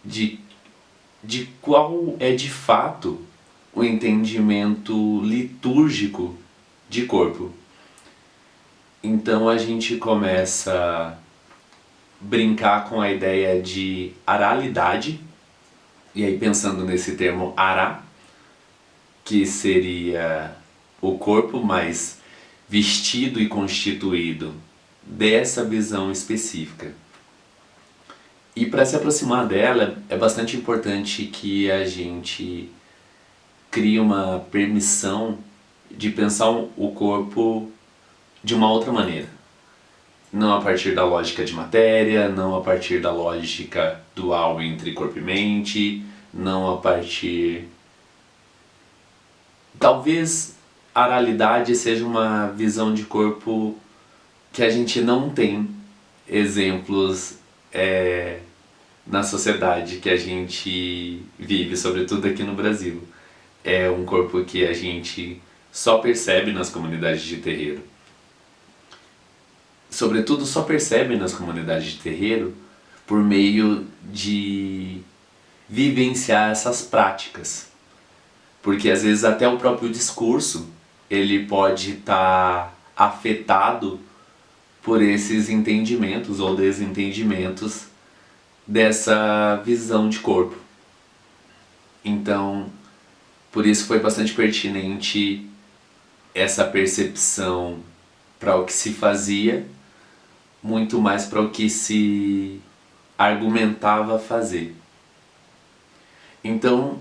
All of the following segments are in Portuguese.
de, de qual é de fato o entendimento litúrgico de corpo. Então a gente começa a brincar com a ideia de aralidade, e aí pensando nesse termo ará, que seria o corpo mais vestido e constituído dessa visão específica. E para se aproximar dela, é bastante importante que a gente crie uma permissão de pensar o corpo de uma outra maneira. Não a partir da lógica de matéria, não a partir da lógica dual entre corpo e mente, não a partir... Talvez a oralidade seja uma visão de corpo que a gente não tem exemplos na sociedade que a gente vive, sobretudo aqui no Brasil. É um corpo que a gente só percebe nas comunidades de terreiro. Sobretudo só percebe nas comunidades de terreiro por meio de vivenciar essas práticas. Porque às vezes até o próprio discurso ele pode estar afetado por esses entendimentos ou desentendimentos dessa visão de corpo. Então, por isso foi bastante pertinente essa percepção para o que se fazia, muito mais para o que se argumentava fazer. Então,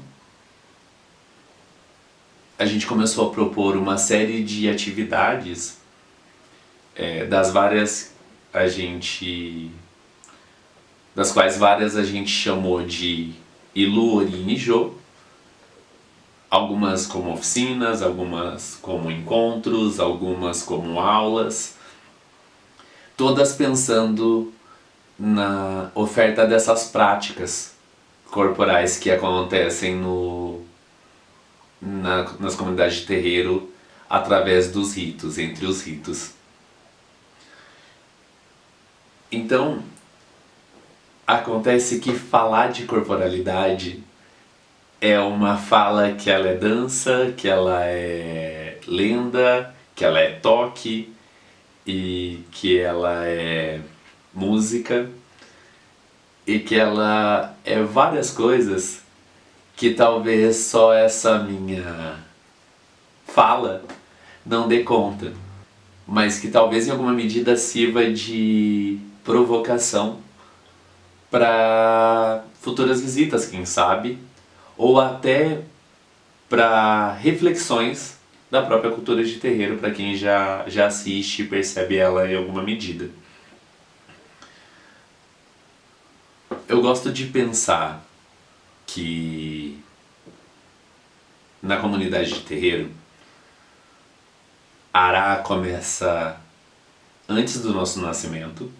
a gente começou a propor uma série de atividades, das quais várias a gente chamou de Ilu, Orin e Jô, algumas como oficinas, algumas como encontros, algumas como aulas, todas pensando na oferta dessas práticas corporais que acontecem nas comunidades de terreiro através dos ritos, entre os ritos. Então, acontece que falar de corporalidade é uma fala que ela é dança, que ela é lenda, que ela é toque e que ela é música e que ela é várias coisas que talvez só essa minha fala não dê conta, mas que talvez em alguma medida sirva de provocação para futuras visitas, quem sabe, ou até para reflexões da própria cultura de terreiro para quem já assiste e percebe ela em alguma medida. Eu gosto de pensar que na comunidade de terreiro Ará começa antes do nosso nascimento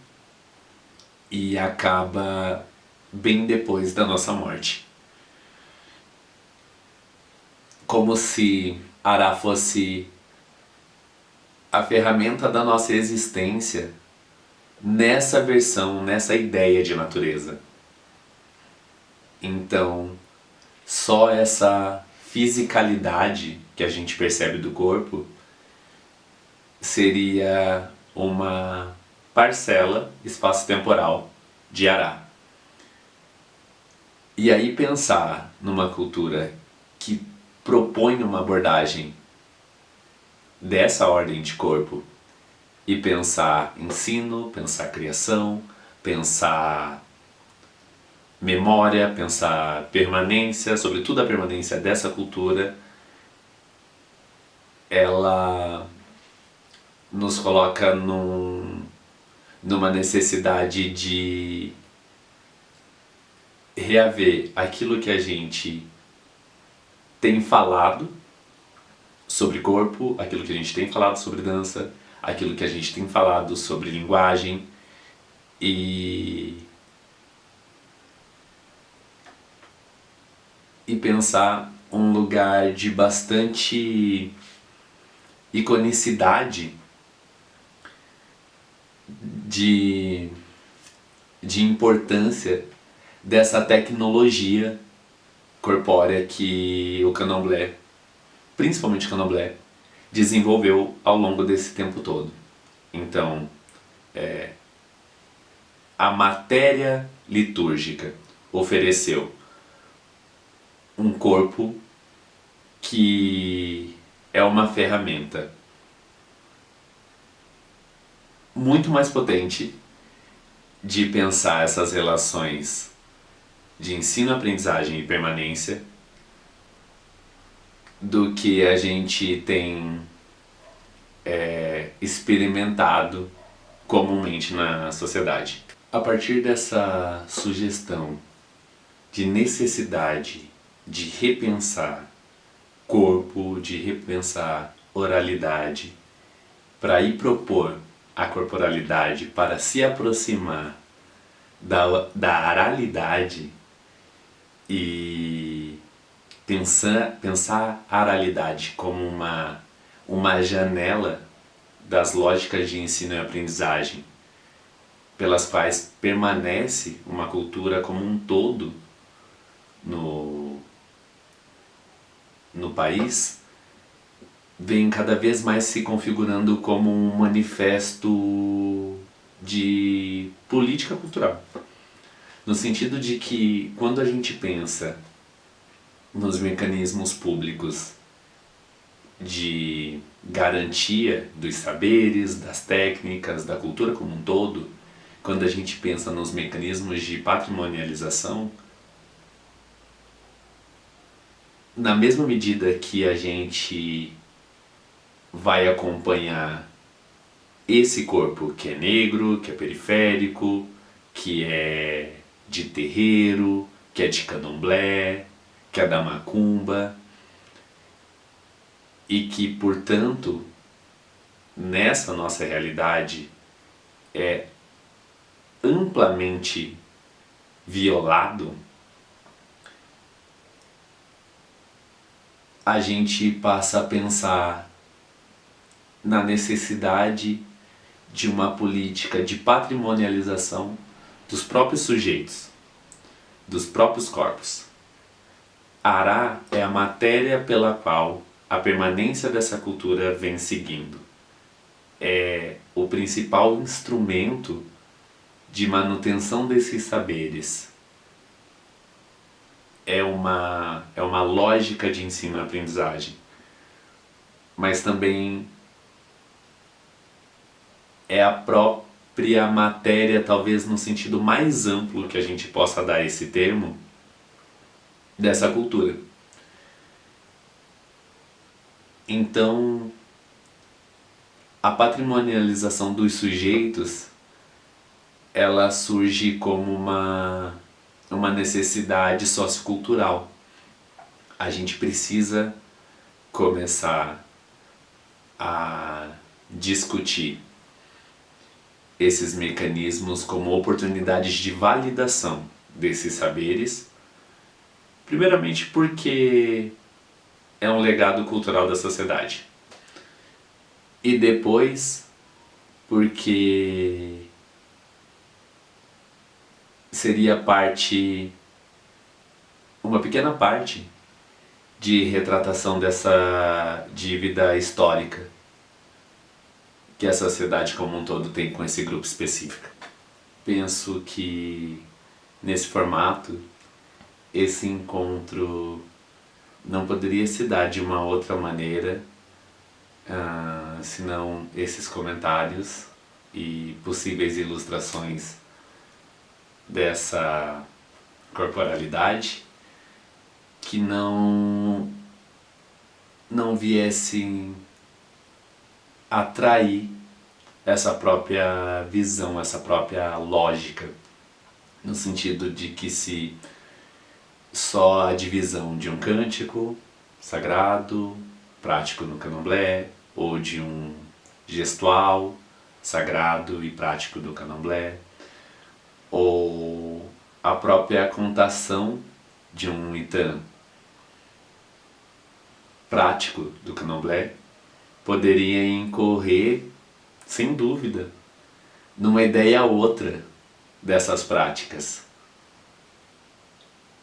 e acaba bem depois da nossa morte. Como se Ará fosse a ferramenta da nossa existência nessa versão, nessa ideia de natureza. Então, só essa fisicalidade que a gente percebe do corpo seria uma parcela espaço-temporal de Ará. E aí pensar numa cultura que propõe uma abordagem dessa ordem de corpo e pensar ensino, pensar criação, pensar memória, pensar permanência, sobretudo a permanência dessa cultura, ela nos coloca numa necessidade de reaver aquilo que a gente tem falado sobre corpo, aquilo que a gente tem falado sobre dança, aquilo que a gente tem falado sobre linguagem e pensar um lugar de bastante iconicidade, de importância dessa tecnologia corpórea que o candomblé, principalmente o candomblé, desenvolveu ao longo desse tempo todo. Então, a matéria litúrgica ofereceu um corpo que é uma ferramenta muito mais potente de pensar essas relações de ensino, aprendizagem e permanência do que a gente tem experimentado comumente na sociedade. A partir dessa sugestão de necessidade de repensar corpo, de repensar oralidade, para ir propor a corporalidade para se aproximar da aralidade e pensar a aralidade como uma janela das lógicas de ensino e aprendizagem pelas quais permanece uma cultura como um todo no país, vem cada vez mais se configurando como um manifesto de política cultural. No sentido de que quando a gente pensa nos mecanismos públicos de garantia dos saberes, das técnicas, da cultura como um todo, quando a gente pensa nos mecanismos de patrimonialização, na mesma medida que a gente vai acompanhar esse corpo que é negro, que é periférico, que é de terreiro, que é de candomblé, que é da macumba, e que, portanto, nessa nossa realidade é amplamente violado, a gente passa a pensar na necessidade de uma política de patrimonialização dos próprios sujeitos, dos próprios corpos. Ará é a matéria pela qual a permanência dessa cultura vem seguindo. É o principal instrumento de manutenção desses saberes. É uma lógica de ensino e aprendizagem, mas também é a própria matéria, talvez no sentido mais amplo que a gente possa dar esse termo, dessa cultura. Então, a patrimonialização dos sujeitos, ela surge como uma necessidade sociocultural. A gente precisa começar a discutir esses mecanismos como oportunidades de validação desses saberes, primeiramente porque é um legado cultural da sociedade, e depois porque seria uma pequena parte de retratação dessa dívida histórica que a sociedade como um todo tem com esse grupo específico. Penso que nesse formato, esse encontro não poderia se dar de uma outra maneira, senão esses comentários e possíveis ilustrações dessa corporalidade que não viessem atrair essa própria visão, essa própria lógica, no sentido de que se só a divisão de um cântico sagrado, prático no candomblé, ou de um gestual sagrado e prático do candomblé, ou a própria contação de um itã prático do candomblé, poderia incorrer, sem dúvida, numa ideia outra dessas práticas.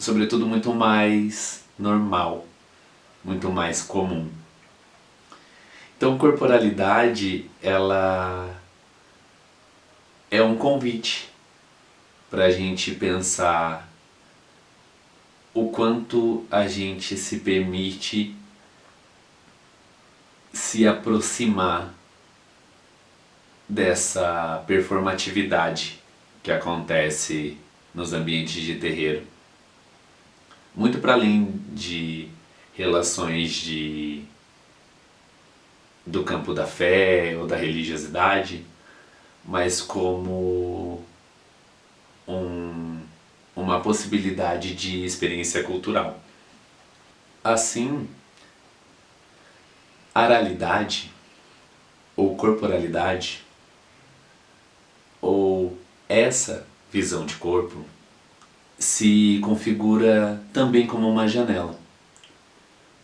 sobretudo muito mais normal, muito mais comum. Então, corporalidade, ela é um convite para a gente pensar o quanto a gente se permite se aproximar dessa performatividade que acontece nos ambientes de terreiro. Muito para além de relações do campo da fé ou da religiosidade, mas como uma possibilidade de experiência cultural. Assim, aralidade ou corporalidade, ou essa visão de corpo, se configura também como uma janela.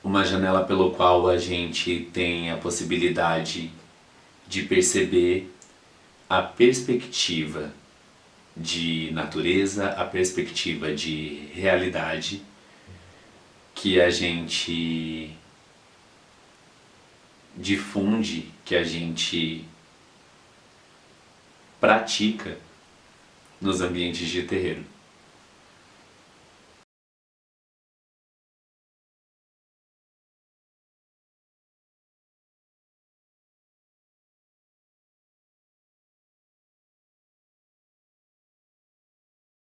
Uma janela pelo qual a gente tem a possibilidade de perceber a perspectiva de natureza, a perspectiva de realidade que a gente difunde, que a gente pratica nos ambientes de terreiro.